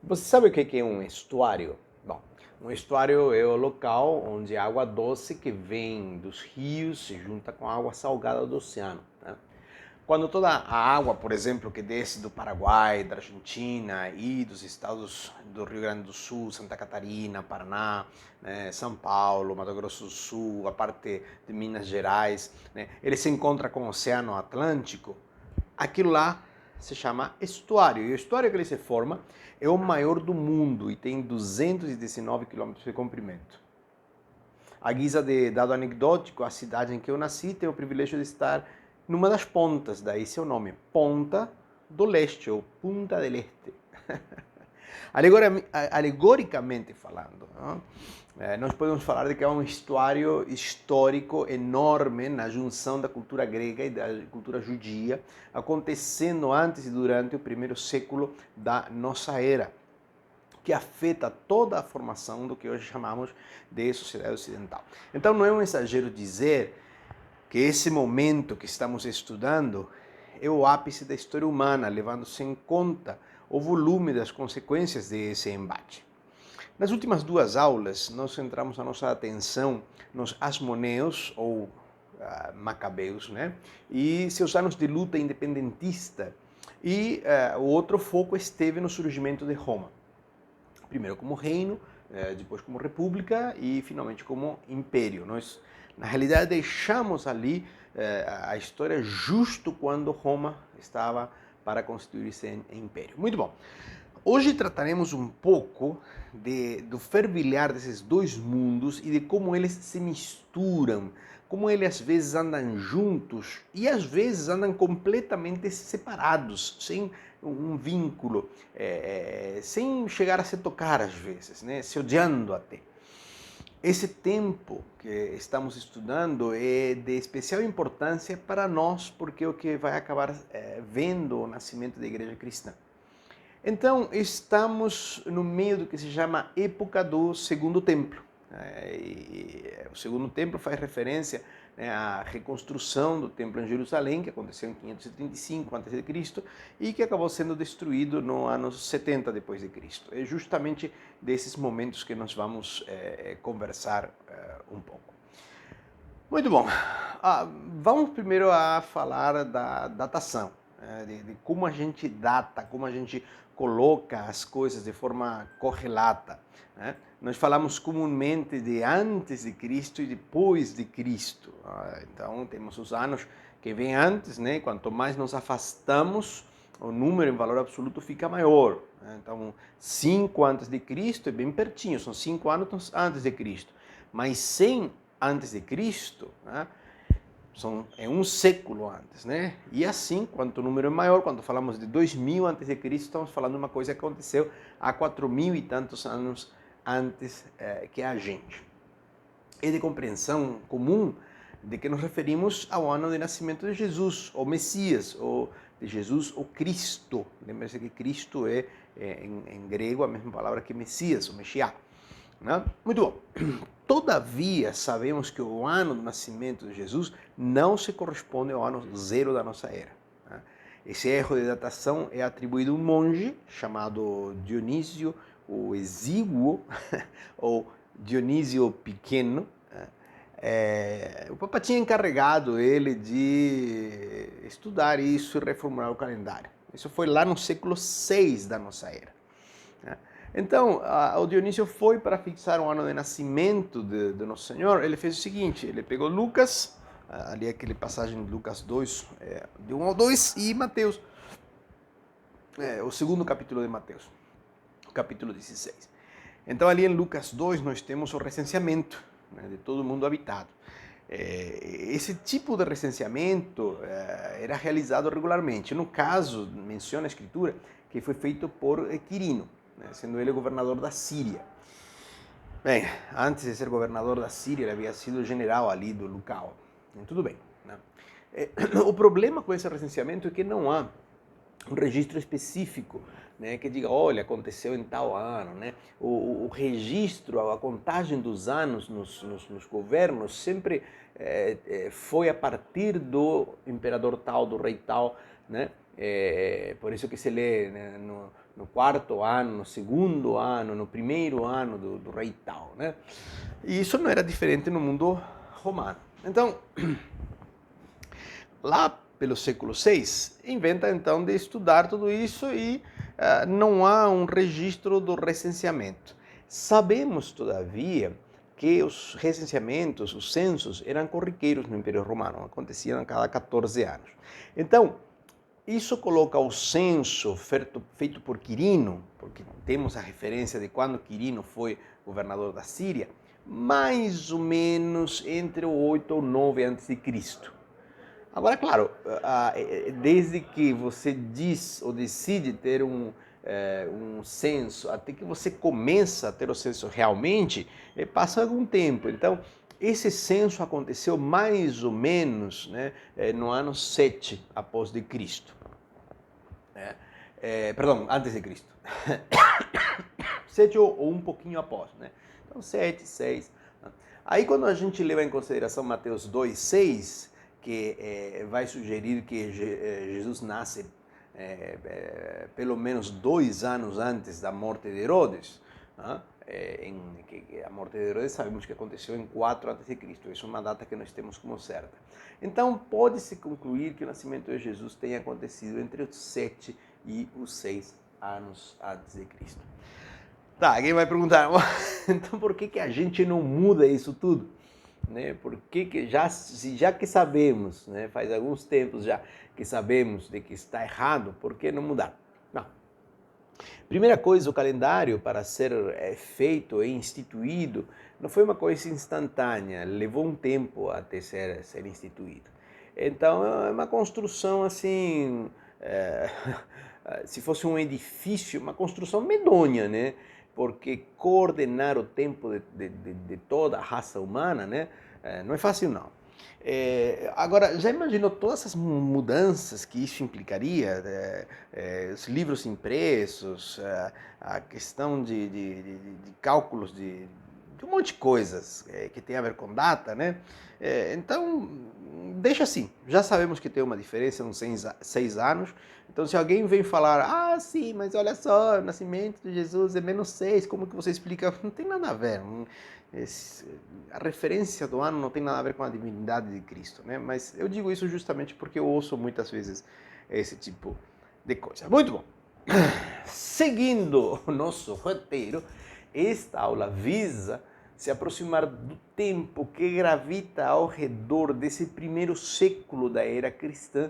Você sabe o que é um estuário? Bom, um estuário é o local onde a água doce que vem dos rios se junta com a água salgada do oceano, né? Quando toda a água, por exemplo, que desce do Paraguai, da Argentina e dos estados do Rio Grande do Sul, Santa Catarina, Paraná, né, São Paulo, Mato Grosso do Sul, a parte de Minas Gerais, né, ele se encontra com o Oceano Atlântico, aquilo lá se chama estuário. E o estuário que ele se forma é o maior do mundo e tem 219 quilômetros de comprimento. A guisa de dado anecdótico, a cidade em que eu nasci tem o privilégio de estar numa das pontas, daí seu nome, Ponta do Leste, ou Punta del Este. Alegoricamente falando, não? Nós podemos falar de que é um estuário histórico enorme na junção da cultura grega e da cultura judia, acontecendo antes e durante o primeiro século da nossa era, que afeta toda a formação do que hoje chamamos de sociedade ocidental. Então não é um exagero dizer que esse momento que estamos estudando é o ápice da história humana, levando-se em conta o volume das consequências desse embate. Nas últimas duas aulas, nós centramos a nossa atenção nos asmoneus, ou macabeus, né? E seus anos de luta independentista. E o outro foco esteve no surgimento de Roma. Primeiro como reino, depois como república e finalmente como império. Nós, na realidade, deixamos ali a história justo quando Roma estava para constituir-se em império. Muito bom. Hoje trataremos um pouco do fervilhar desses dois mundos e de como eles se misturam, como eles às vezes andam juntos e às vezes andam completamente separados, sem um vínculo, sem chegar a se tocar às vezes, né? Se odiando até. Esse tempo que estamos estudando é de especial importância para nós, porque é o que vai acabar vendo o nascimento da igreja cristã. Então, estamos no meio do que se chama época do Segundo Templo. O Segundo Templo faz referência, né, à reconstrução do templo em Jerusalém, que aconteceu em 535 a.C. e que acabou sendo destruído no ano 70 depois de Cristo. É justamente desses momentos que nós vamos conversar um pouco. Muito bom. Vamos primeiro a falar da datação, de como a gente data, como a gente coloca as coisas de forma correlata, né? Nós falamos comumente de antes de Cristo e depois de Cristo. Então, temos os anos que vêm antes, né? Quanto mais nos afastamos, o número em valor absoluto fica maior, né? Então, 5 antes de Cristo é bem pertinho, são 5 anos antes de Cristo. Mas 100 antes de Cristo, né? É um século antes, né? E assim, quanto o número é maior, quando falamos de 2000 antes de Cristo, estamos falando de uma coisa que aconteceu há 4000 e tantos anos antes que a gente. É de compreensão comum de que nos referimos ao ano de nascimento de Jesus, ou Messias, ou de Jesus, ou Cristo. Lembre-se que Cristo é, em grego, a mesma palavra que Messias, ou Meshiach. Né? Muito bom. Todavia, sabemos que o ano do nascimento de Jesus não se corresponde ao ano zero da nossa era. Né? Esse erro de datação é atribuído a um monge chamado Dionísio o Exíguo, ou Dionísio Pequeno. O Papa tinha encarregado ele de estudar isso e reformular o calendário. Isso foi lá no século VI da nossa era. Então, o Dionísio foi para fixar o ano de nascimento de Nosso Senhor. Ele fez o seguinte: ele pegou Lucas, ali aquele passagem de Lucas 2, de 1 ao 2, e Mateus, o segundo capítulo de Mateus, o capítulo 16. Então, ali em Lucas 2, nós temos o recenseamento, né, de todo mundo habitado. Esse tipo de recenseamento era realizado regularmente. No caso, menciona a Escritura que foi feito por Quirino, né, sendo ele governador da Síria. Bem, antes de ser governador da Síria, ele havia sido general ali do Lucal. Tudo bem. Né? O problema com esse recenseamento é que não há um registro específico, né, que diga, olha, aconteceu em tal ano. Né? O registro, a contagem dos anos nos governos sempre foi a partir do imperador tal, do rei tal. Né? Por isso que se lê, né, no quarto ano, no segundo ano, no primeiro ano do rei tal, né? E isso não era diferente no mundo romano. Então, lá pelo século VI, inventa então de estudar tudo isso e não há um registro do recenseamento. Sabemos, todavia, que os recenseamentos, os censos, eram corriqueiros no Império Romano, aconteciam a cada 14 anos. Então, isso coloca o censo feito por Quirino, porque temos a referência de quando Quirino foi governador da Síria, mais ou menos entre o 8 ou 9 a.C. Agora, claro, desde que você diz ou decide ter um censo, até que você começa a ter o censo realmente, passa algum tempo. Então, esse censo aconteceu mais ou menos, né, no ano 7 após de Cristo. Perdão, antes de Cristo. 7 ou um pouquinho após, né? Então, 7, 6. Aí, quando a gente leva em consideração Mateus 2, 6, que vai sugerir que Jesus nasce pelo menos 2 anos antes da morte de Herodes, né? A morte de Herodes sabemos que aconteceu em 4 a.C., isso é uma data que nós temos como certa. Então, pode-se concluir que o nascimento de Jesus tenha acontecido entre os 7 e os 6 anos antes de Cristo. Tá, alguém vai perguntar, então por que a gente não muda isso tudo? Né? Porque já que sabemos, né, faz alguns tempos já que sabemos de que está errado, por que não mudar? Não. Primeira coisa, o calendário para ser feito e instituído não foi uma coisa instantânea, levou um tempo até ser instituído. Então é uma construção assim, se fosse um edifício, uma construção medonha, né? Porque coordenar o tempo de toda a raça humana, né, não é fácil não. Agora, já imaginou todas essas mudanças que isso implicaria? Os livros impressos, a questão de cálculos de um monte de coisas que tem a ver com data, né? Então, deixa assim, já sabemos que tem uma diferença uns 6 anos, então se alguém vem falar, sim, mas olha só, o nascimento de Jesus é menos 6, como que você explica? Não tem nada a ver, a referência do ano não tem nada a ver com a divindade de Cristo, né? Mas eu digo isso justamente porque eu ouço muitas vezes esse tipo de coisa. Muito bom. Seguindo o nosso roteiro, esta aula visa se aproximar do tempo que gravita ao redor desse primeiro século da era cristã,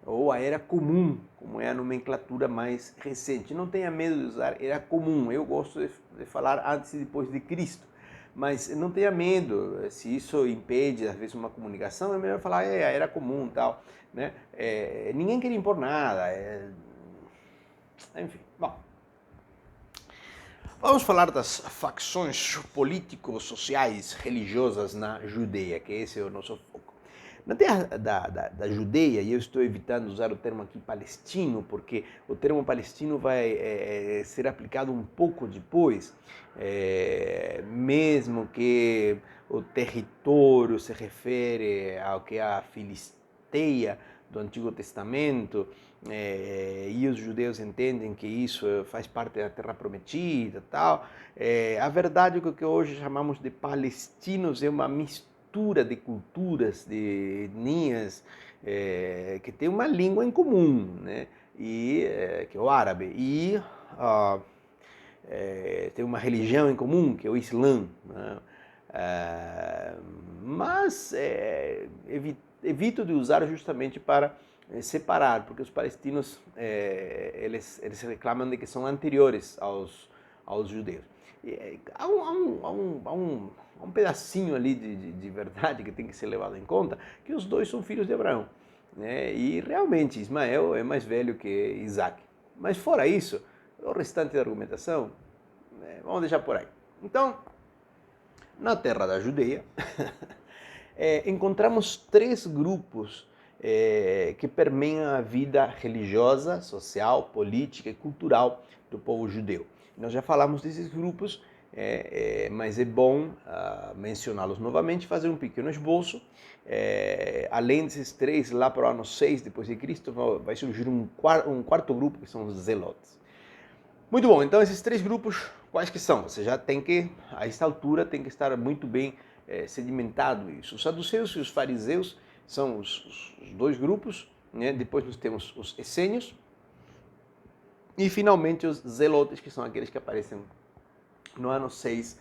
ou a era comum, como é a nomenclatura mais recente. Não tenha medo de usar era comum, eu gosto de falar antes e depois de Cristo, mas não tenha medo, se isso impede às vezes uma comunicação, é melhor falar a era comum e tal, né? Ninguém quer impor nada, enfim, bom. Vamos falar das facções político-sociais religiosas na Judeia, que esse é o nosso foco. Na terra da Judeia, e eu estou evitando usar o termo aqui palestino, porque o termo palestino vai ser aplicado um pouco depois, mesmo que o território se refere ao que é a Filisteia do Antigo Testamento, e os judeus entendem que isso faz parte da Terra Prometida, tal. A verdade é que o que hoje chamamos de palestinos é uma mistura de culturas, de etnias, que tem uma língua em comum, né? Que é o árabe, e tem uma religião em comum, que é o Islã, né? Mas evito de usar justamente para separar, porque os palestinos eles reclamam de que são anteriores aos judeus. Há um pedacinho ali de verdade que tem que ser levado em conta, que os dois são filhos de Abraão, né? E realmente Ismael é mais velho que Isaac. Mas fora isso, o restante da argumentação, vamos deixar por aí. Então, na terra da Judeia, encontramos 3 grupos que permeiam a vida religiosa, social, política e cultural do povo judeu. Nós já falamos desses grupos, mas é bom mencioná-los novamente, fazer um pequeno esboço. Além desses 3, lá para o ano 6 depois de Cristo, vai surgir um quarto grupo, que são os zelotes. Muito bom, então esses três grupos, quais que são? Você já tem que, a esta altura, tem que estar muito bem sedimentado isso. Os saduceus e os fariseus são os dois grupos, né? Depois nós temos os essênios e finalmente os zelotes, que são aqueles que aparecem no ano 6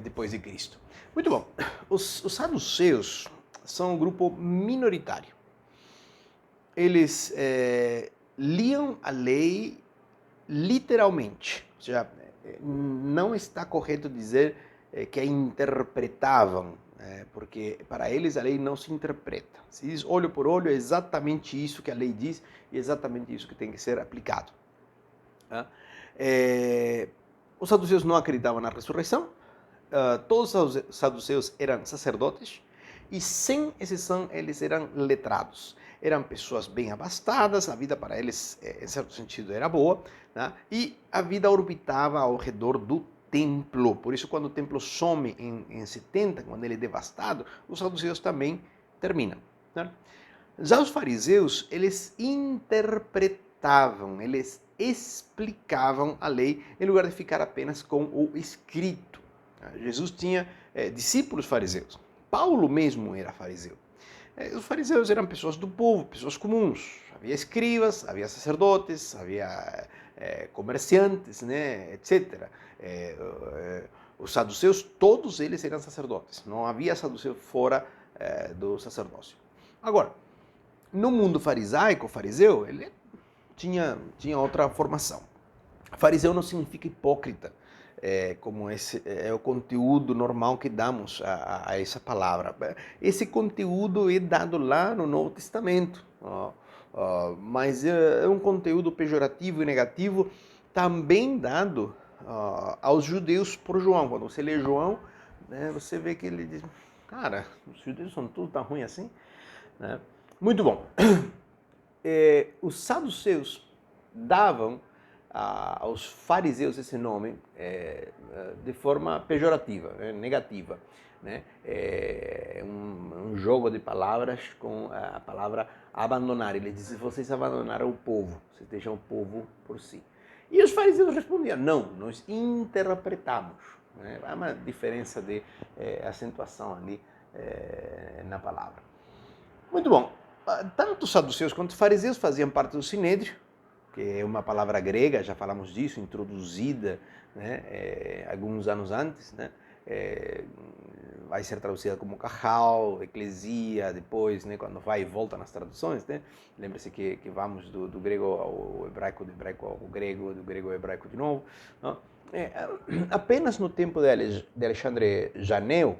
depois de Cristo. Muito bom, os saduceus são um grupo minoritário. Eles liam a lei literalmente, ou seja, não está correto dizer que a interpretavam, porque para eles a lei não se interpreta. Se diz olho por olho, é exatamente isso que a lei diz e é exatamente isso que tem que ser aplicado. Os saduceus não acreditavam na ressurreição, todos os saduceus eram sacerdotes e, sem exceção, eles eram letrados. Eram pessoas bem abastadas, a vida para eles, em certo sentido, era boa, né? E a vida orbitava ao redor do templo. Por isso, quando o templo some em 70, quando ele é devastado, os saduceus também terminam, né? Já os fariseus, eles interpretavam, eles explicavam a lei em lugar de ficar apenas com o escrito. Jesus tinha discípulos fariseus. Paulo mesmo era fariseu. Os fariseus eram pessoas do povo, pessoas comuns. Havia escribas, havia sacerdotes, havia comerciantes, né, etc. Os saduceus, todos eles eram sacerdotes. Não havia saduceu fora do sacerdócio. Agora, no mundo farisaico, fariseu, ele tinha outra formação. Fariseu não significa hipócrita, como esse é o conteúdo normal que damos a essa palavra. Esse conteúdo é dado lá no Novo Testamento, mas é um conteúdo pejorativo e negativo também dado aos judeus por João. Quando você lê João, né, você vê que ele diz, cara, os judeus são tudo tão ruim assim, né? Muito bom. Os saduceus davam aos fariseus esse nome de forma pejorativa, negativa, né? Um jogo de palavras com a palavra abandonar. Ele dizem, vocês abandonaram o povo, vocês deixam o povo por si. E os fariseus respondiam, não, nós interpretamos, né? Há uma diferença de acentuação ali na palavra. Muito bom. Tanto os saduceus quanto os fariseus faziam parte do sinédrio, que é uma palavra grega, já falamos disso, introduzida, né, alguns anos antes, né, vai ser traduzida como cajal, eclesia, depois, né, quando vai e volta nas traduções, né, lembre-se que vamos do grego ao hebraico, do hebraico ao grego, do grego ao hebraico de novo, não? Apenas no tempo de Alexandre Janeu,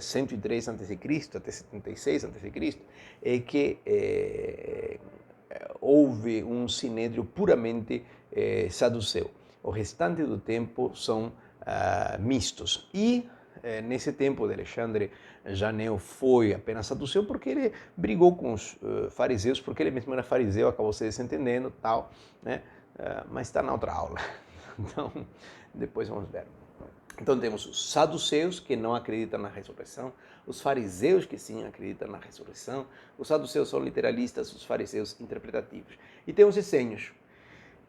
103 a.C. até 76 a.C., é que houve um sinédrio puramente saduceu. O restante do tempo são mistos. E nesse tempo de Alexandre Janeu foi apenas saduceu porque ele brigou com os fariseus, porque ele mesmo era fariseu, acabou se desentendendo, tal, né? Mas está na outra aula. Então, depois vamos ver. Então temos os saduceus, que não acreditam na ressurreição, os fariseus, que sim acreditam na ressurreição, os saduceus são literalistas, os fariseus interpretativos. E tem os essênios.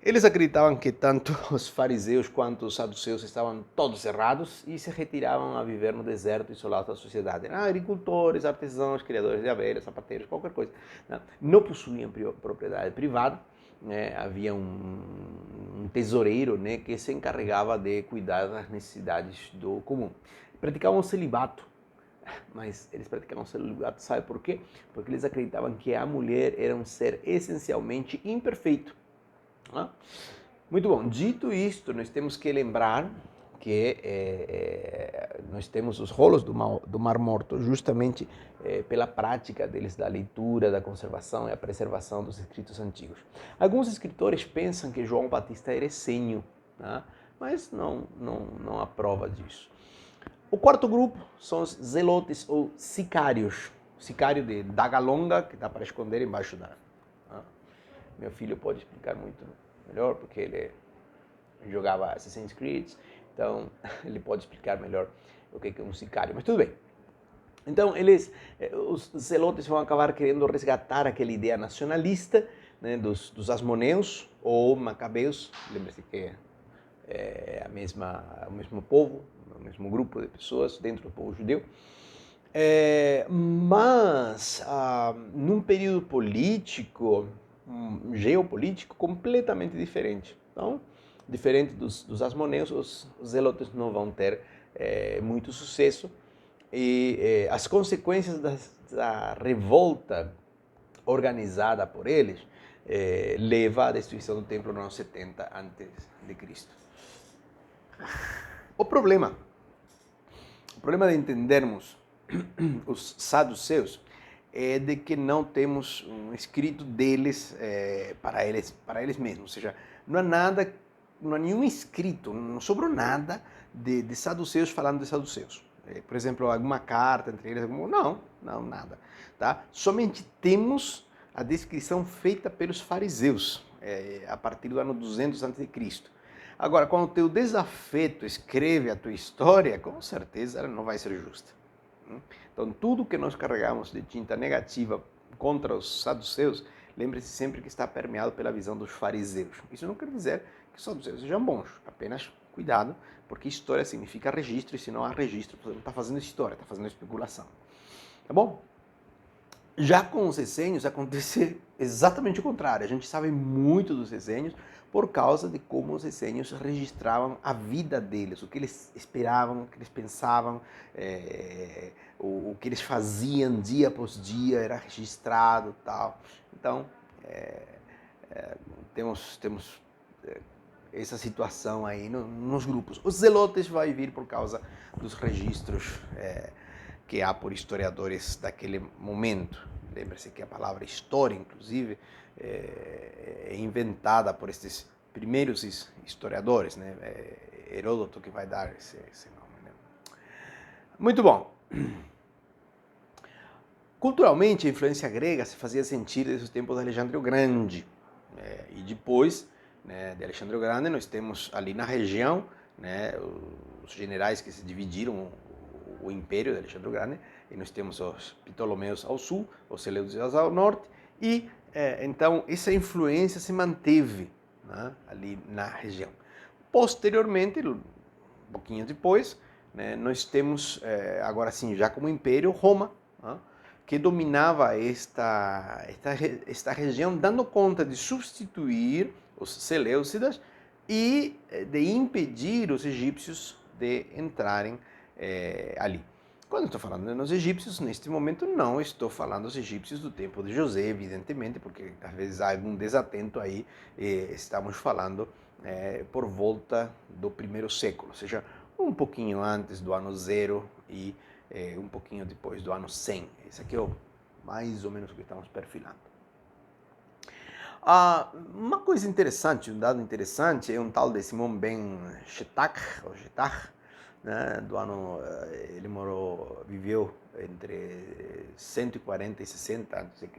Eles acreditavam que tanto os fariseus quanto os saduceus estavam todos errados e se retiravam a viver no deserto, isolados da sociedade. Agricultores, artesãos, criadores de abelhas, sapateiros, qualquer coisa. Não possuíam propriedade privada. Havia um tesoureiro, né, que se encarregava de cuidar das necessidades do comum. Praticavam o celibato, mas eles praticavam o celibato, sabe por quê? Porque eles acreditavam que a mulher era um ser essencialmente imperfeito. Muito bom, dito isto, nós temos que lembrar que nós temos os rolos do Mar Morto justamente pela prática deles da leitura, da conservação e a preservação dos escritos antigos. Alguns escritores pensam que João Batista era essênio, né? Mas não há prova disso. O quarto grupo são os zelotes ou sicários. Sicário de daga longa, que dá para esconder embaixo da... Meu filho pode explicar muito melhor, porque ele jogava Assassin's Creed, então ele pode explicar melhor o que é um sicário, mas tudo bem. Então, os zelotes vão acabar querendo resgatar aquela ideia nacionalista, né, dos asmoneus ou macabeus. Lembre-se que o mesmo povo, o mesmo grupo de pessoas dentro do povo judeu. Mas num período político, geopolítico completamente diferente. Então, diferente dos asmoneus, os zelotes não vão ter muito sucesso e as consequências da revolta organizada por eles leva à destruição do templo no ano 70 a.C. O problema de entendermos os saduceus é de que não temos um escrito deles para eles mesmos, ou seja, não há nenhum escrito, não sobrou nada de saduceus falando de saduceus. Por exemplo, alguma carta entre eles, não, nada. Tá? Somente temos a descrição feita pelos fariseus, a partir do ano 200 a.C. Agora, quando o teu desafeto escreve a tua história, com certeza ela não vai ser justa. Então, tudo que nós carregamos de tinta negativa contra os saduceus, lembre-se sempre que está permeado pela visão dos fariseus. Isso não quer dizer que os saduceus sejam bons, apenas cuidado, porque história significa registro, e se não há registro, você não está fazendo história, está fazendo especulação. Tá bom? Já com os essênios acontece exatamente o contrário. A gente sabe muito dos essênios por causa de como os essênios registravam a vida deles, o que eles esperavam, o que eles pensavam, o que eles faziam dia após dia era registrado, tal. Então temos essa situação aí nos grupos. Os zelotes vai vir por causa dos registros que há por historiadores daquele momento. Lembre-se que a palavra história, inclusive, é inventada por estes primeiros historiadores, né? Heródoto que vai dar esse nome. Né? Muito bom. Culturalmente, a influência grega se fazia sentir desde os tempos de Alexandre o Grande. E depois, né, de Alexandre o Grande, nós temos ali na região, né, os generais que se dividiram o império de Alexandre o Grande, e nós temos os Ptolomeus ao sul, os Seleucidas ao norte, e então essa influência se manteve, né, ali na região. Posteriormente, um pouquinho depois, né, nós temos, agora sim, já como império, Roma, né, que dominava esta região, dando conta de substituir os Seleucidas e de impedir os egípcios de entrarem ali. Quando estou falando dos egípcios, neste momento não estou falando dos egípcios do tempo de José, evidentemente, porque às vezes há algum desatento aí, estamos falando por volta do primeiro século, ou seja, um pouquinho antes do ano 0 e um pouquinho depois do ano 100. Esse aqui é mais ou menos o que estamos perfilando. Uma coisa interessante, um dado interessante, é um tal de Simon ben Shetach, né, ele viveu entre 140 e 60 a.C.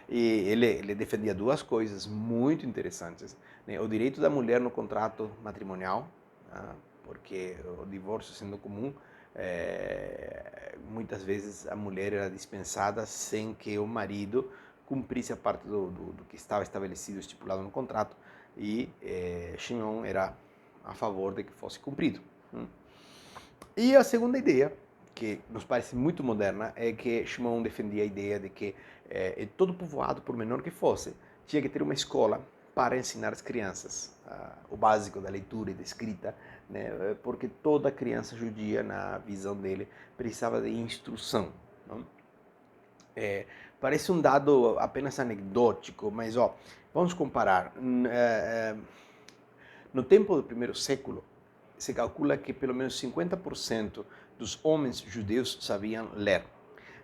E ele defendia duas coisas muito interessantes, né? O direito da mulher no contrato matrimonial, porque o divórcio sendo comum, muitas vezes a mulher era dispensada sem que o marido cumprisse a parte do que estava estabelecido, estipulado no contrato, e Shimon era a favor de que fosse cumprido. E a segunda ideia, que nos parece muito moderna, é que Shimon defendia a ideia de que todo povoado, por menor que fosse, tinha que ter uma escola para ensinar as crianças o básico da leitura e da escrita, né? Porque toda criança judia, na visão dele, precisava de instrução. Não? Parece um dado apenas anedótico, mas vamos comparar. No tempo do primeiro século, se calcula que pelo menos 50% dos homens judeus sabiam ler.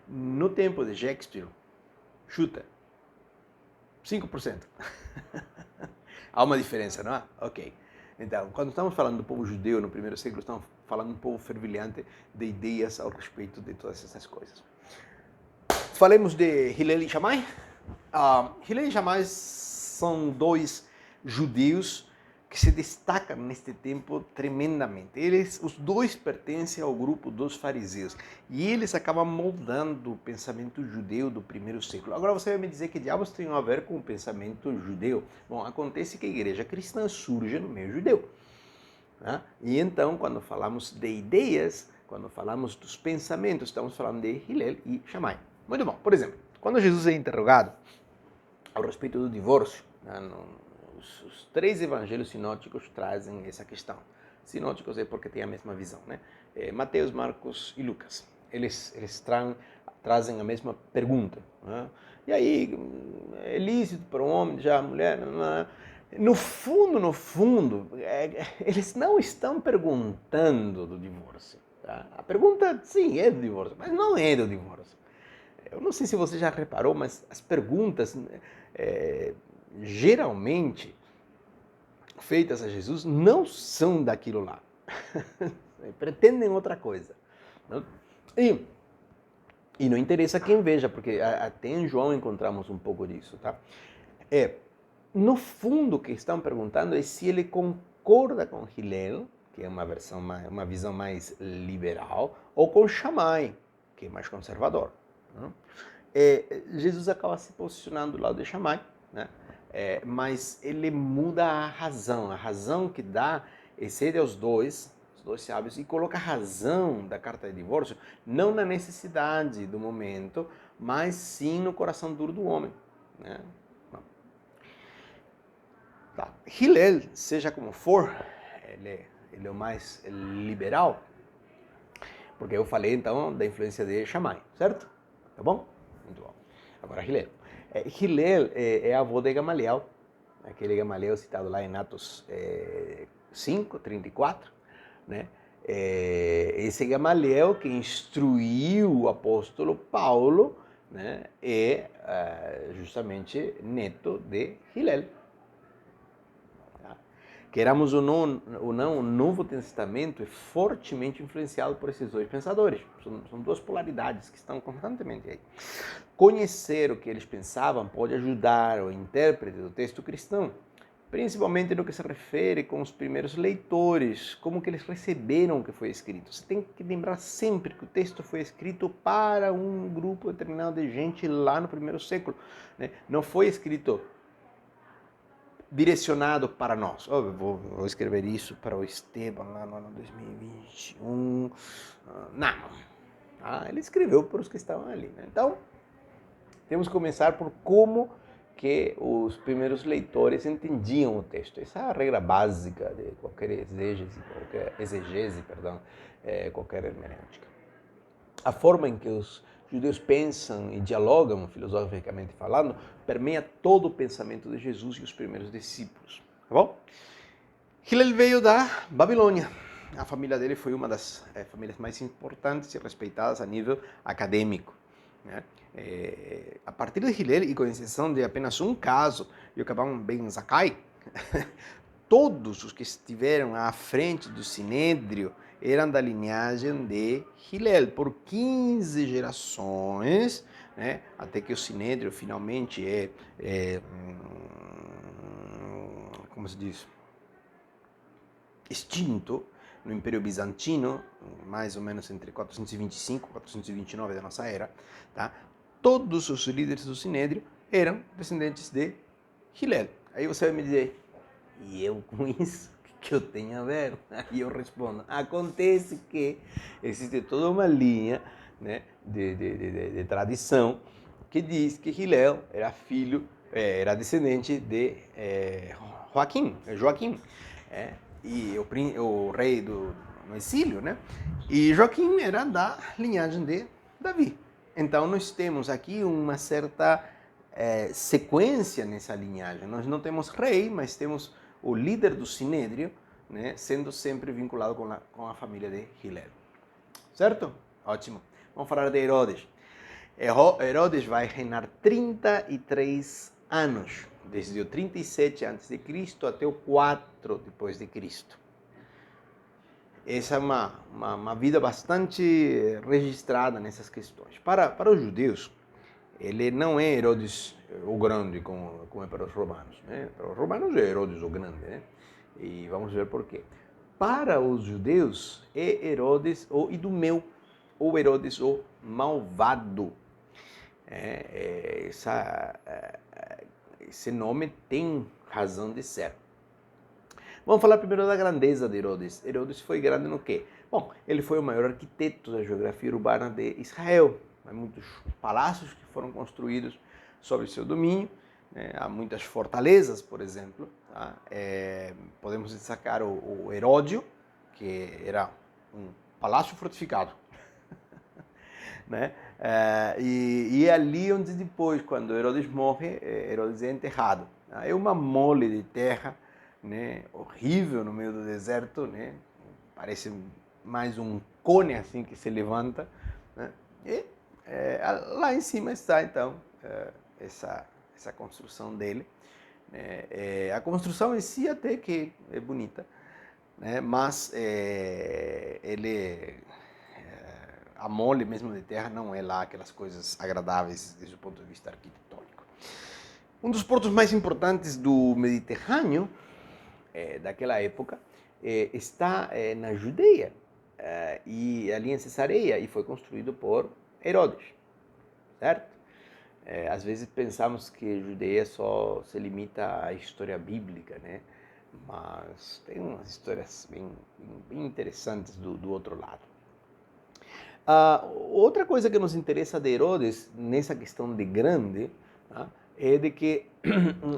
No tempo de Shakespeare, chuta, 5%. Há uma diferença, não é? Ok. Então, quando estamos falando do povo judeu no primeiro século, estamos falando de um povo fervilhante de ideias ao respeito de todas essas coisas. Falemos de Hillel e Shammai. Hillel e Shammai são dois judeus que se destacam neste tempo tremendamente. Os dois pertencem ao grupo dos fariseus e eles acabam moldando o pensamento judeu do primeiro século. Agora você vai me dizer que diabos tem a ver com o pensamento judeu? Bom, acontece que a igreja cristã surge no meio judeu. Né? E então, quando falamos de ideias, quando falamos dos pensamentos, estamos falando de Hillel e Shammai. Muito bom. Por exemplo, quando Jesus é interrogado a respeito do divórcio, né, os três evangelhos sinóticos trazem essa questão. Sinóticos é porque têm a mesma visão, né? Mateus, Marcos e Lucas. Eles trazem a mesma pergunta. Né? E aí, é lícito para um homem já a mulher? No fundo, eles não estão perguntando do divórcio. Tá? A pergunta, sim, é do divórcio, mas não é do divórcio. Eu não sei se você já reparou, mas as perguntas, geralmente, feitas a Jesus, não são daquilo lá. Pretendem outra coisa. Né? E não interessa quem veja, porque até em João encontramos um pouco disso. Tá? No fundo, o que estão perguntando é se ele concorda com Hillel, que é uma visão mais liberal, ou com Shammai, que é mais conservador. Né? Jesus acaba se posicionando do lado de Shammai, né? Mas ele muda a razão que dá excede aos os dois sábios, e coloca a razão da carta de divórcio não na necessidade do momento, mas sim no coração duro do homem. Né? Tá. Hillel, seja como for, ele é o mais liberal, porque eu falei então da influência de Shammai, certo? Tá bom? Muito bom. Agora Hillel. Hillel é avô de Gamaliel, aquele Gamaliel citado lá em Atos 5, 34, né? Esse Gamaliel que instruiu o apóstolo Paulo, né? É justamente neto de Hillel. Queramos ou não, o Novo Testamento é fortemente influenciado por esses dois pensadores. São duas polaridades que estão constantemente aí. Conhecer o que eles pensavam pode ajudar o intérprete do texto cristão, principalmente no que se refere com os primeiros leitores, como que eles receberam o que foi escrito. Você tem que lembrar sempre que o texto foi escrito para um grupo determinado de gente lá no primeiro século. Né? Não foi escrito direcionado para nós. Eu vou escrever isso para o Esteban lá no ano 2021. Não. Ele escreveu para os que estavam ali. Né? Então, temos que começar por como que os primeiros leitores entendiam o texto. Essa é a regra básica de qualquer exegese, qualquer hermenêutica. A forma em que os judeus pensam e dialogam, filosoficamente falando, permeia todo o pensamento de Jesus e os primeiros discípulos. Tá bom? Hillel veio da Babilônia. A família dele foi uma das famílias mais importantes e respeitadas a nível acadêmico. Né? A partir de Hillel, e com exceção de apenas um caso, Yochanan ben Zakkai, todos os que estiveram à frente do Sinédrio eram da linhagem de Hillel, por 15 gerações, né? Até que o Sinédrio finalmente como se diz, extinto no Império Bizantino, mais ou menos entre 425 e 429 da nossa era. Tá? Todos os líderes do Sinédrio eram descendentes de Hillel. Aí você vai me dizer, e eu com isso, o que eu tenho a ver? Aí eu respondo, acontece que existe toda uma linha, né, de tradição que diz que Hillel era era descendente de Joaquim, e o rei no exílio, né? E Joaquim era da linhagem de Davi. Então nós temos aqui uma certa sequência nessa linhagem. Nós não temos rei, mas temos o líder do Sinédrio, né, sendo sempre vinculado com a família de Hillel. Certo? Ótimo. Vamos falar de Herodes. Herodes vai reinar 33 anos, desde o 37 a.C. até o 4 depois de Cristo. Essa é uma vida bastante registrada nessas questões. Para os judeus, ele não é Herodes o Grande, como é para os romanos. Né? Para os romanos é Herodes o Grande. Né? E vamos ver por quê. Para os judeus, é Herodes o Idumeu, ou Herodes o Malvado. Esse nome tem razão de ser. Vamos falar primeiro da grandeza de Herodes. Herodes foi grande no quê? Bom, ele foi o maior arquiteto da geografia urbana de Israel. Há muitos palácios que foram construídos sobre seu domínio, né? Há muitas fortalezas, por exemplo. Tá? Podemos destacar o Heródio, que era um palácio fortificado. Né? E é ali onde depois, quando Herodes morre, Herodes é enterrado. É uma mole de terra, né, horrível no meio do deserto, né, parece mais um cone assim que se levanta, né, e lá em cima está então essa construção dele. A construção em si até que é bonita, né, mas a mole mesmo de terra não é lá aquelas coisas agradáveis desde o ponto de vista arquitetônico. Um dos portos mais importantes do Mediterrâneo daquela época está na Judeia e ali em Cesareia, e foi construído por Herodes, certo? Às vezes pensamos que a Judeia só se limita à história bíblica, né? Mas tem umas histórias bem interessantes do outro lado. Outra coisa que nos interessa de Herodes, nessa questão de grande, tá, é de que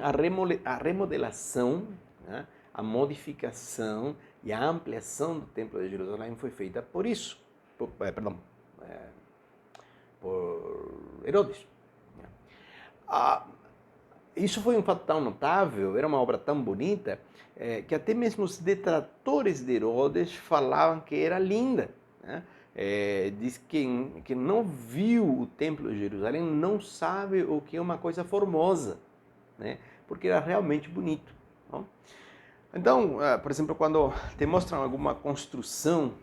a remodelação, né, a modificação e a ampliação do Templo de Jerusalém foi feita por isso, por Herodes. Isso foi um fato tão notável, era uma obra tão bonita, que até mesmo os detratores de Herodes falavam que era linda, né? Diz que quem não viu o Templo de Jerusalém não sabe o que é uma coisa formosa, né? Porque era realmente bonito. Não? Então, por exemplo, quando te mostram alguma construção,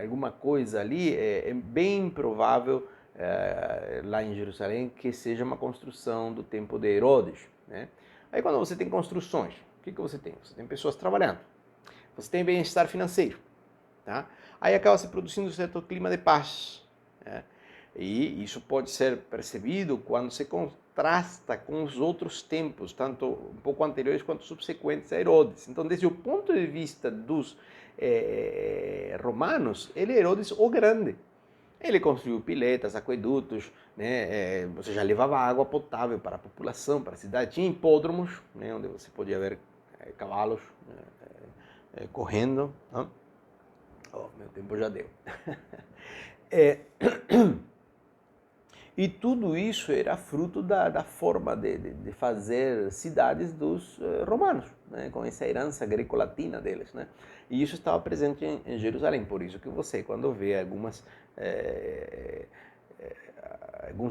alguma coisa ali, é bem provável lá em Jerusalém que seja uma construção do tempo de Herodes. Né? Aí quando você tem construções, o que você tem? Você tem pessoas trabalhando, você tem bem-estar financeiro. Tá? Aí acaba se produzindo um certo clima de paz. Né? E isso pode ser percebido quando se contrasta com os outros tempos, tanto um pouco anteriores quanto subsequentes a Herodes. Então, desde o ponto de vista dos romanos, ele é Herodes o Grande. Ele construiu piletas, aquedutos, né? Você já levava água potável para a população, para a cidade. Tinha hipódromos, né? Onde você podia ver cavalos correndo. Não? Oh, meu tempo já deu. E tudo isso era fruto da forma de fazer cidades dos romanos, né? Com essa herança greco-latina deles. Né? E isso estava presente em Jerusalém. Por isso que você, quando vê alguns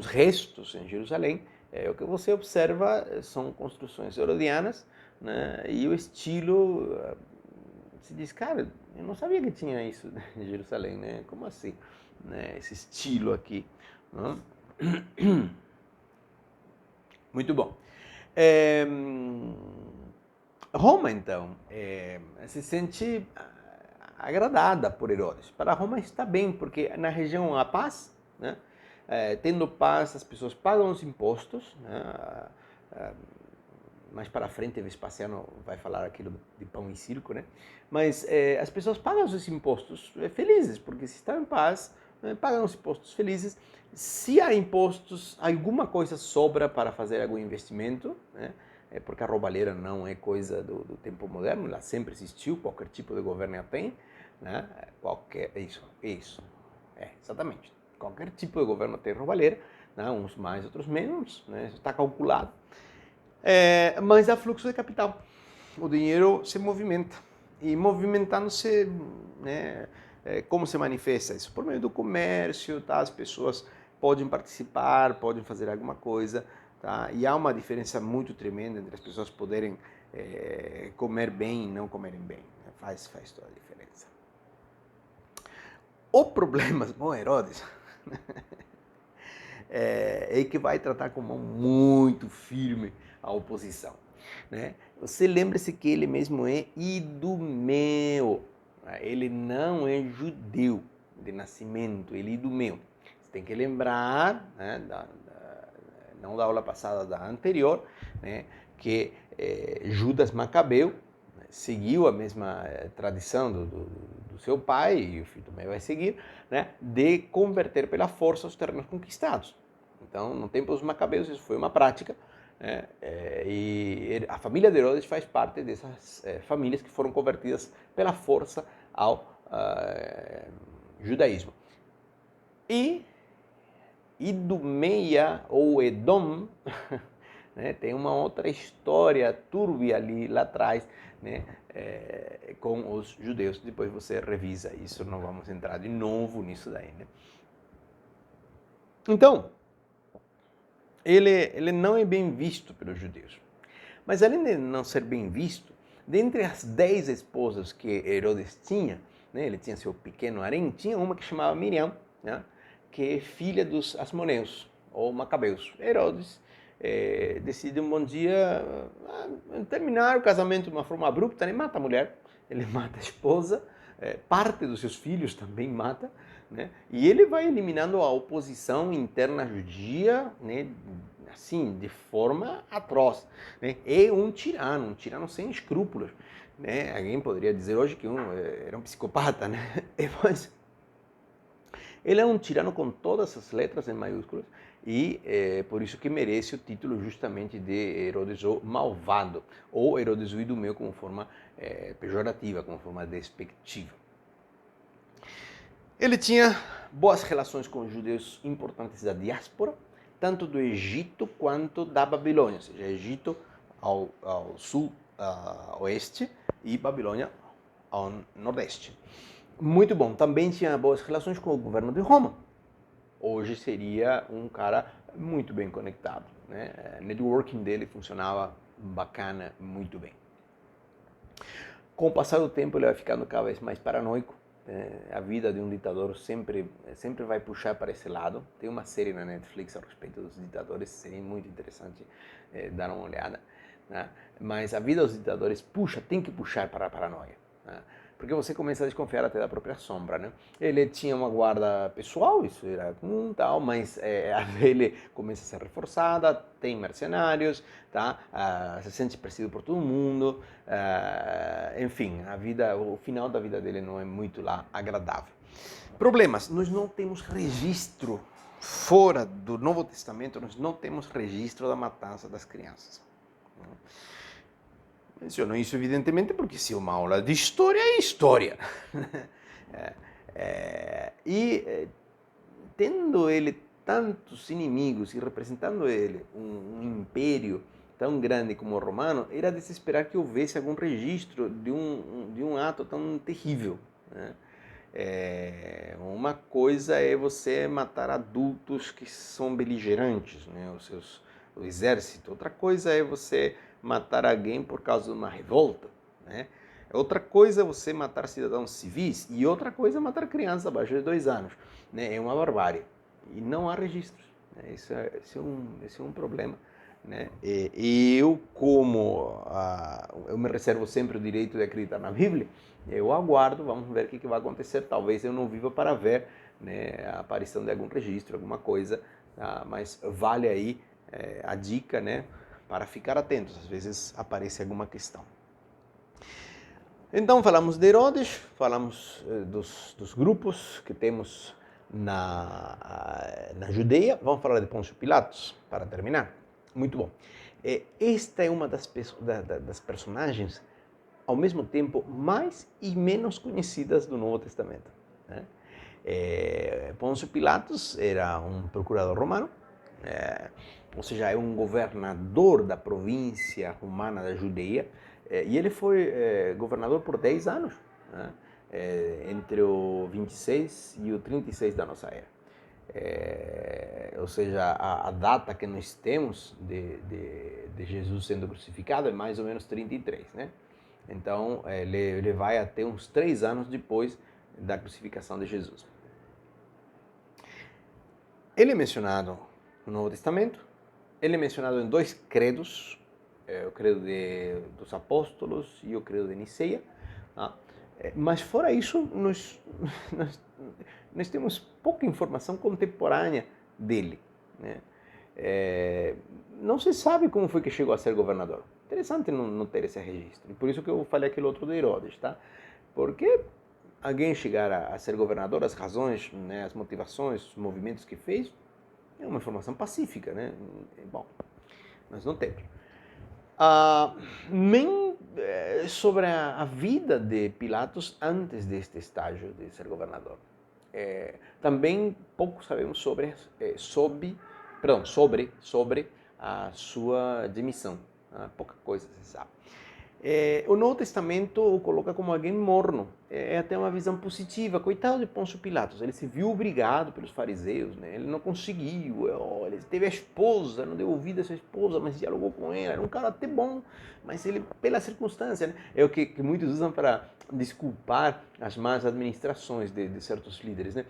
restos em Jerusalém, o que você observa são construções herodianas, né? E o estilo... se diz, cara, eu não sabia que tinha isso em Jerusalém, né? Como assim? Né? Esse estilo aqui. Né? Muito bom. Roma, então, se sente agradada por Herodes. Para Roma está bem, porque na região há paz, né? Tendo paz, as pessoas pagam os impostos, né? Mais para frente, Vespasiano vai falar aquilo de pão e circo, né? Mas as pessoas pagam os impostos felizes, porque se estão em paz, pagam os impostos felizes. Se há impostos, alguma coisa sobra para fazer algum investimento, né? Porque a roubalheira não é coisa do tempo moderno, ela sempre existiu, qualquer tipo de governo a tem, né? Isso, exatamente. Qualquer tipo de governo tem roubalheira, né? Uns mais, outros menos, né? Isso está calculado. Mas há fluxo de capital. O dinheiro se movimenta. E movimentando-se, né, como se manifesta isso? Por meio do comércio, tá? As pessoas podem participar, podem fazer alguma coisa. Tá? E há uma diferença muito tremenda entre as pessoas poderem comer bem e não comerem bem. Faz toda a diferença. O problema com Herodes é que vai tratar com mão muito firme a oposição. Né? Você lembre-se que ele mesmo é idumeu. Ele não é judeu de nascimento, ele é idumeu. Você tem que lembrar, né, não da aula passada, da anterior, né, que Judas Macabeu, né, seguiu a mesma tradição do seu pai, e o filho também vai seguir, né, de converter pela força os terrenos conquistados. Então, no tempo dos Macabeus, isso foi uma prática, né, e a família de Herodes faz parte dessas famílias que foram convertidas pela força ao judaísmo. E Idumeia, ou Edom, né, tem uma outra história túrbia ali lá atrás, né, com os judeus. Depois você revisa isso, não vamos entrar de novo nisso daí. Né? Então, ele não é bem visto pelos judeus. Mas além de não ser bem visto, dentre as 10 esposas que Herodes tinha, né, ele tinha seu pequeno harém, tinha uma que chamava Miriam, né, que é filha dos Asmoneus, ou Macabeus. Herodes decide um bom dia terminar o casamento de uma forma abrupta, né, mata a mulher, ele mata a esposa, parte dos seus filhos também mata, né, e ele vai eliminando a oposição interna judia, né, assim, de forma atroz. Né? É um tirano sem escrúpulos. Né? Alguém poderia dizer hoje que era um psicopata, né? Mas ele é um tirano com todas as letras em maiúsculas e por isso que merece o título justamente de Herodes o Malvado, ou Herodes o Idumeu como forma pejorativa, como forma despectiva. Ele tinha boas relações com os judeus importantes da diáspora, tanto do Egito quanto da Babilônia, ou seja, Egito ao sul, oeste, e Babilônia ao nordeste. Muito bom. Também tinha boas relações com o governo de Roma. Hoje seria um cara muito bem conectado. Né? O networking dele funcionava bacana, muito bem. Com o passar do tempo, ele vai ficando cada vez mais paranoico. A vida de um ditador sempre vai puxar para esse lado. Tem uma série na Netflix a respeito dos ditadores, seria muito interessante dar uma olhada. Né? Mas a vida dos ditadores tem que puxar para a paranoia. Né? Porque você começa a desconfiar até da própria sombra. Né? Ele tinha uma guarda pessoal, isso era comum, tal, mas a dele começa a ser reforçada, tem mercenários, tá? Se sente perseguido por todo mundo, enfim, o final da vida dele não é muito lá agradável. Problemas, nós não temos registro, fora do Novo Testamento, nós não temos registro da matança das crianças. Menciono isso evidentemente porque se uma aula de história é história. Tendo ele tantos inimigos e representando ele um império tão grande como o romano, era de se esperar que houvesse algum registro de um ato tão terrível. Né? Uma coisa é você matar adultos que são beligerantes, né? O exército. Outra coisa é você matar alguém por causa de uma revolta. Né? Outra coisa é você matar cidadãos civis e outra coisa é matar crianças abaixo de 2 anos. Né? É uma barbárie. E não há registros. Né? Esse é um problema. Né? Eu me reservo sempre o direito de acreditar na Bíblia, eu aguardo, vamos ver o que vai acontecer. Talvez eu não viva para ver, né, a aparição de algum registro, alguma coisa, tá? Mas vale aí a dica, né, para ficar atentos, às vezes aparece alguma questão. Então falamos de Herodes, falamos dos grupos que temos na Judeia, vamos falar de Pôncio Pilatos, para terminar. Muito bom. Esta é uma das personagens, ao mesmo tempo, mais e menos conhecidas do Novo Testamento. Né? Pôncio Pilatos era um procurador romano, ou seja, é um governador da província romana da Judeia, e ele foi governador por 10 anos, né? Entre o 26 e o 36 da nossa era. Ou seja, a data que nós temos de Jesus sendo crucificado é mais ou menos 33, né? Então, ele vai até uns 3 anos depois da crucificação de Jesus. Ele é mencionado no Novo Testamento, ele é mencionado em 2 credos, o credo dos apóstolos e o credo de Niceia. Tá? Mas fora isso, nós temos pouca informação contemporânea dele. Né? Não se sabe como foi que chegou a ser governador. Interessante não ter esse registro. E por isso que eu falei aquele outro de Herodes, tá? Porque alguém chegar a ser governador, as razões, né, as motivações, os movimentos que fez, é uma informação pacífica, né? Bom, nós não temos. Nem sobre a vida de Pilatos antes deste estágio de ser governador. Também pouco sabemos sobre a sua demissão. Pouca coisa se sabe. O Novo Testamento o coloca como alguém morno. É até uma visão positiva. Coitado de Pôncio Pilatos, ele se viu obrigado pelos fariseus, né? Ele não conseguiu. Ele teve a esposa, não deu ouvido a essa esposa, mas dialogou com ela. Era um cara até bom, mas ele, pela circunstância, né? É o que muitos usam para desculpar as más administrações de certos líderes, né?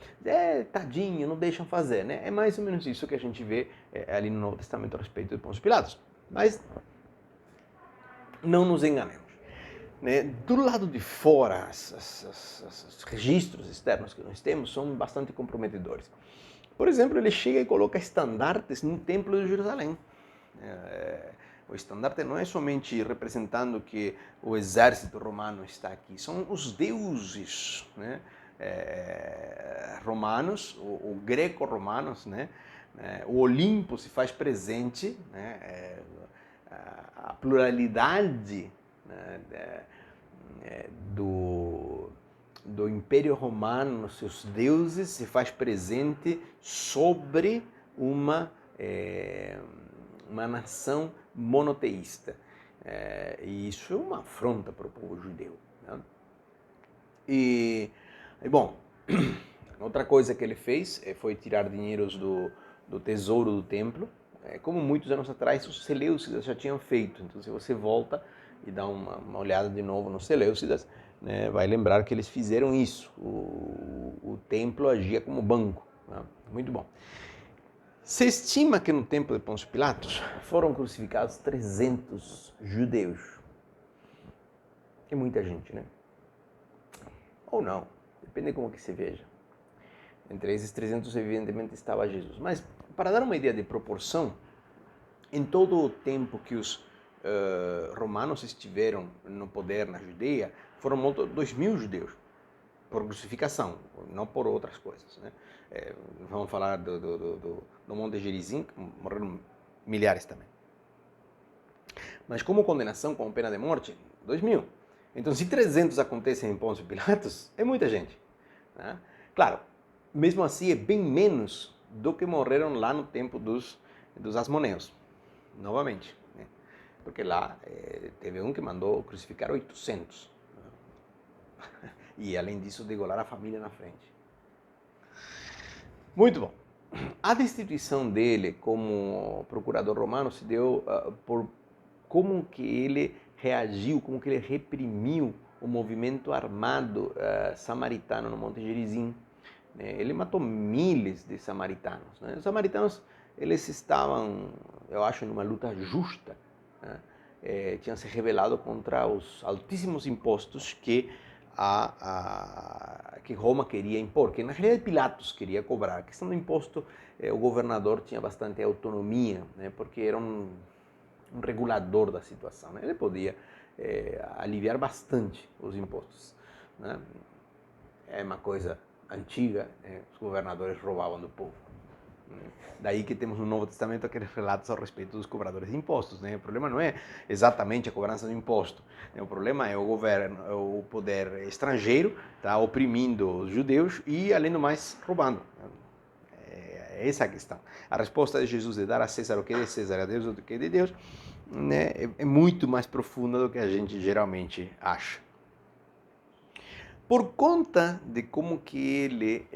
Tadinho, não deixam fazer, né? É mais ou menos isso que a gente vê ali no Novo Testamento a respeito de Pôncio Pilatos. Mas não nos enganemos. Né? Do lado de fora, os registros externos que nós temos são bastante comprometedores. Por exemplo, ele chega e coloca estandartes no Templo de Jerusalém. O estandarte não é somente representando que o exército romano está aqui, são os deuses, né? Romanos, ou greco-romanos, né? O Olimpo se faz presente, né? A pluralidade, né, do Império Romano, seus deuses, se faz presente sobre uma nação monoteísta. E isso é uma afronta para o povo judeu. Né? Bom, outra coisa que ele fez foi tirar dinheiros do tesouro do templo, como muitos anos atrás os Seleucidas já tinham feito. Então, se você volta e dá uma olhada de novo nos Seleucidas, né, vai lembrar que eles fizeram isso. O templo agia como banco. Né? Muito bom. Se estima que no tempo de Pôncio Pilatos foram crucificados 300 judeus. É muita gente, né? Ou não, depende de como que se veja. Entre esses 300, evidentemente, estava Jesus. Mas, para dar uma ideia de proporção, em todo o tempo que os romanos estiveram no poder na Judeia, foram mortos 2.000 judeus por crucificação, não por outras coisas. Né? Vamos falar do Monte Gerizim, morreram milhares também. Mas como condenação, como pena de morte, 2.000. Então, se 300 acontecem em Pôncio Pilatos, é muita gente. Né? Claro, mesmo assim é bem menos do que morreram lá no tempo dos asmoneus, novamente. Né? Porque lá teve um que mandou crucificar 800. Né? E além disso, degolar a família na frente. Muito bom. A destituição dele como procurador romano se deu por como que ele reagiu, como que ele reprimiu o movimento armado samaritano no Monte Gerizim. Ele matou milhares de samaritanos. Né? Os samaritanos, eles estavam, eu acho, numa luta justa. Né? Tinham se rebelado contra os altíssimos impostos que Roma queria impor, que na realidade Pilatos queria cobrar. A questão do imposto, o governador tinha bastante autonomia, né? Porque era um regulador da situação. Né? Ele podia aliviar bastante os impostos. Né? É uma coisa antiga, os governadores roubavam do povo. Daí que temos no Novo Testamento aqueles relatos a respeito dos cobradores de impostos. Né? O problema não é exatamente a cobrança do imposto. O problema é o governo, o poder estrangeiro tá oprimindo os judeus e, além do mais, roubando. É essa a questão. A resposta de Jesus de dar a César o que é de César, a Deus o que é de Deus, né, é muito mais profunda do que a gente geralmente acha. Por conta de como que ele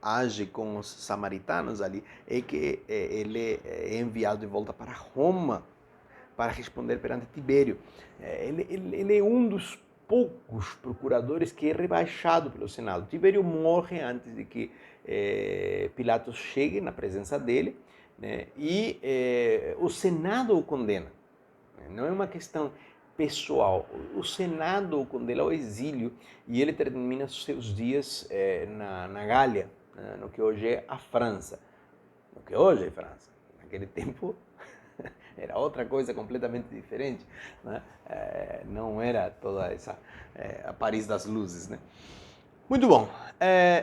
age com os samaritanos ali, é que ele é enviado de volta para Roma para responder perante Tibério. Ele é um dos poucos procuradores que é rebaixado pelo Senado. Tibério morre antes de que Pilatos chegue na presença dele, né? E o Senado o condena. Não é uma questão pessoal. O Senado o condena ao exílio e ele termina seus dias na Gália, no que hoje é a França. No que hoje é França. Naquele tempo era outra coisa completamente diferente, né? Não era toda essa a Paris das luzes, né? Muito bom.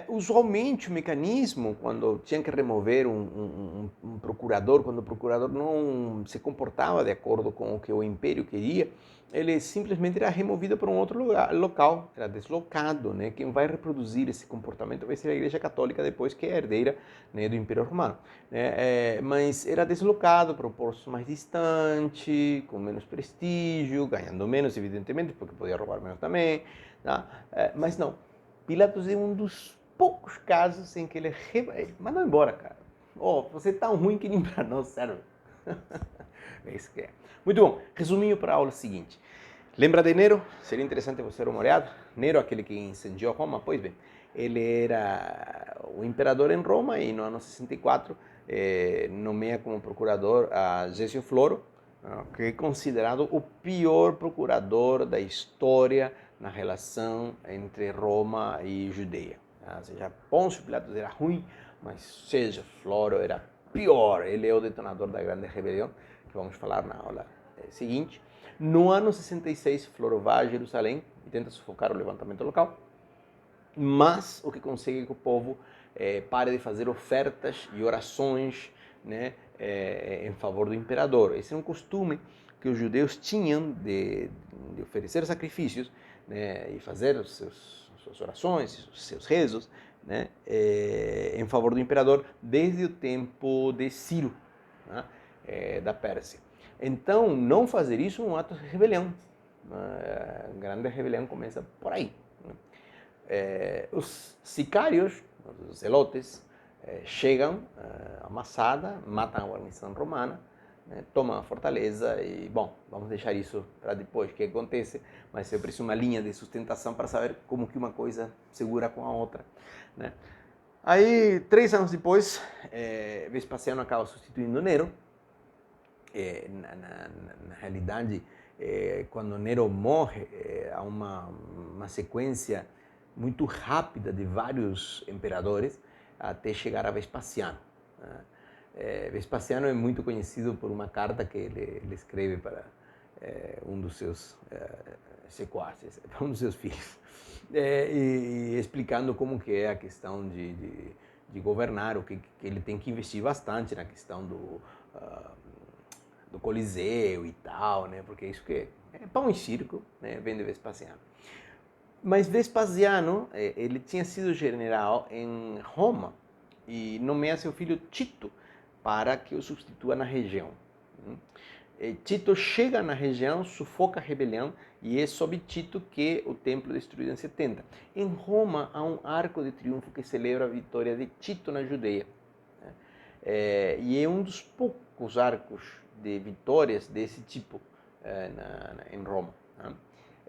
Usualmente o mecanismo, quando tinha que remover um procurador, quando o procurador não se comportava de acordo com o que o império queria, ele simplesmente era removido para um outro local, era deslocado, né? Quem vai reproduzir esse comportamento vai ser a Igreja Católica depois, que é a herdeira, né, do Império Romano, né? Mas era deslocado para um posto mais distante, com menos prestígio, ganhando menos, evidentemente, porque podia roubar menos também, tá? Mas não. Pilatos é um dos poucos casos em que ele mandou embora, cara. Você é tão ruim que nem para nós serve. É isso que é. Muito bom. Resuminho para a aula seguinte. Lembra de Nero? Seria interessante você dar uma olhada. Nero, aquele que incendiou Roma, pois bem, ele era o imperador em Roma e no ano 64 nomeia como procurador a Gessio Floro, que é considerado o pior procurador da história na relação entre Roma e Judeia. Ou seja, Pôncio Pilatos era ruim, mas Gessio Floro era pior. Ele é o detonador da grande rebelião, que vamos falar na aula seguinte. No ano 66, Floro vai a Jerusalém e tenta sufocar o levantamento local, mas o que consegue é que o povo pare de fazer ofertas e orações, né, em favor do imperador. Esse é um costume que os judeus tinham de oferecer sacrifícios, né, e fazer suas orações, seus rezos, né, em favor do imperador desde o tempo de Ciro, né, da Pérsia. Então, não fazer isso é um ato de rebelião. A grande rebelião começa por aí. Os sicários, os zelotes, chegam a Massada, matam a guarnição romana, né, tomam a fortaleza e, bom, vamos deixar isso para depois, o que acontece, mas eu preciso uma linha de sustentação para saber como que uma coisa segura com a outra, né? Aí, 3 anos depois, Vespasiano acaba substituindo Nero. Na realidade, quando Nero morre, há uma sequência muito rápida de vários imperadores até chegar a Vespasiano. Vespasiano é muito conhecido por uma carta que ele escreve para um dos seus sequaces, para um dos seus filhos, e explicando como que é a questão de governar, o que ele tem que investir bastante na questão do Coliseu e tal, né? Porque isso que é pão e circo, né? Vem de Vespasiano. Mas Vespasiano, ele tinha sido general em Roma e nomeia seu filho Tito para que o substitua na região. Tito chega na região, sufoca a rebelião e é sob Tito que o templo é destruído em 70. Em Roma há um arco de triunfo que celebra a vitória de Tito na Judeia. E é um dos poucos arcos de vitórias desse tipo em Roma.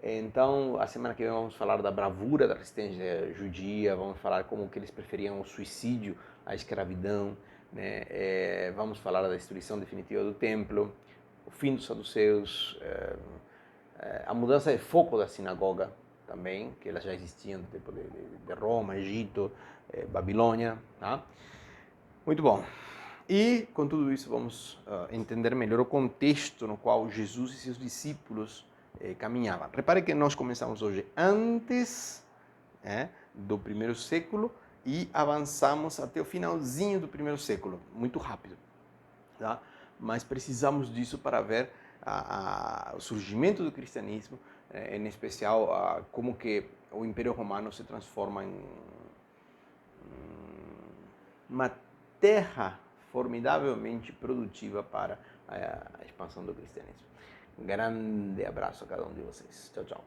Então, a semana que vem vamos falar da bravura da resistência judia, vamos falar como que eles preferiam o suicídio à escravidão, né? Vamos falar da destruição definitiva do templo, o fim dos saduceus, a mudança de foco da sinagoga também, que elas já existiam no tempo de Roma, Egito, Babilônia, tá? Muito bom. E com tudo isso vamos entender melhor o contexto no qual Jesus e seus discípulos caminhavam. Repare que nós começamos hoje antes do primeiro século e avançamos até o finalzinho do primeiro século, muito rápido, tá? Mas precisamos disso para ver o surgimento do cristianismo, em especial como que o Império Romano se transforma em uma terra formidavelmente produtiva para a expansão do cristianismo. Um grande abraço a cada um de vocês. Tchau, tchau.